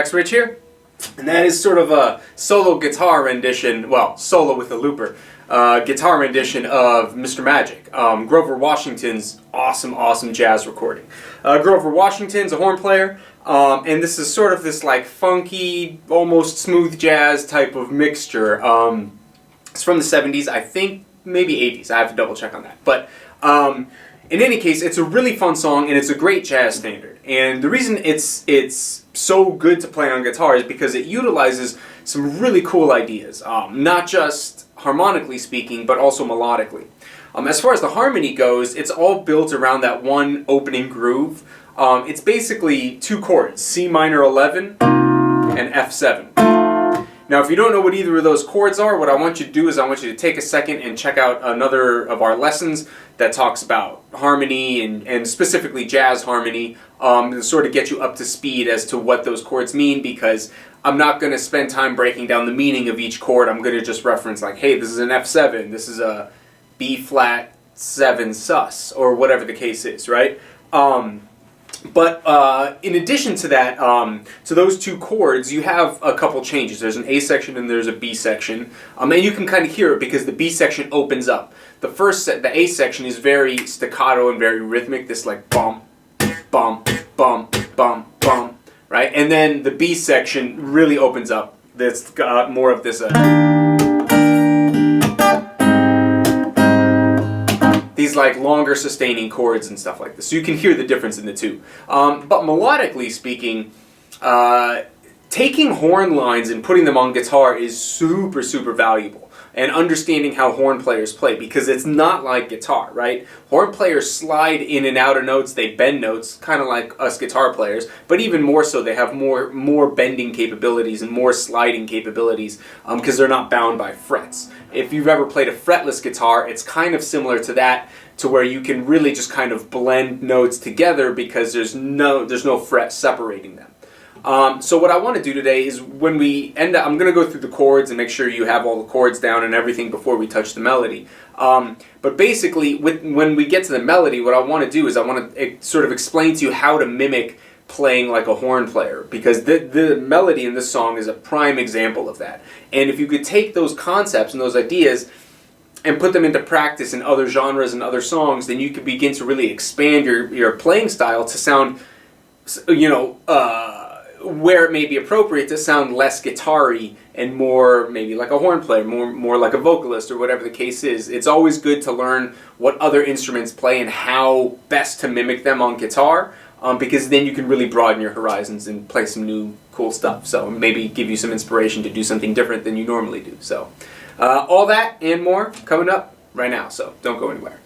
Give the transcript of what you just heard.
Sax Rich here, and that is sort of a solo guitar rendition, well, solo with a looper, guitar rendition of Mr. Magic, Grover Washington's awesome jazz recording. Grover Washington's a horn player, and this is sort of this like funky, almost smooth jazz type of mixture. It's from the 70s, I think maybe 80s, I have to double check on that. But in any case, it's a really fun song and it's a great jazz standard. And the reason it's so good to play on guitar is because it utilizes some really cool ideas, not just harmonically speaking, but also melodically. As far as the harmony goes, it's all built around that one opening groove. It's basically two chords, C minor 11 and F7. Now, if you don't know what either of those chords are, what I want you to do is I want you to take a second and check out another of our lessons that talks about harmony and specifically jazz harmony, to sort of get you up to speed as to what those chords mean, because I'm not going to spend time breaking down the meaning of each chord. I'm going to just reference like, hey, this is an F7, this is a B flat 7 sus, or whatever the case is, right? But in addition to that, to those two chords, you have a couple changes. There's an A section and there's a B section, and you can kind of hear it because the B section opens up. The A section is very staccato and very rhythmic. This like bum, bum, bum, bum, bum, right? And then the B section really opens up. That's got more of this. These like longer sustaining chords and stuff like this. So you can hear the difference in the two. But melodically speaking, taking horn lines and putting them on guitar is super valuable. And understanding how horn players play, because it's not like guitar, right? Horn players slide in and out of notes, they bend notes, kind of like us guitar players, but even more so, they have more bending capabilities and more sliding capabilities because they're not bound by frets. If you've ever played a fretless guitar, it's kind of similar to that, to where you can really just kind of blend notes together because there's no fret separating them. So what I want to do today is when we end up, I'm going to go through the chords and make sure you have all the chords down and everything before we touch the melody. But basically, when we get to the melody, what I want to do is I want to sort of explain to you how to mimic playing like a horn player, because the melody in this song is a prime example of that. And if you could take those concepts and those ideas and put them into practice in other genres and other songs, then you could begin to really expand your playing style to sound, where it may be appropriate to sound less guitar-y and more maybe like a horn player, more like a vocalist, or whatever the case is. It's always good to learn what other instruments play and how best to mimic them on guitar, because then you can really broaden your horizons and play some new cool stuff. So maybe give you some inspiration to do something different than you normally do. So all that and more coming up right now, so don't go anywhere.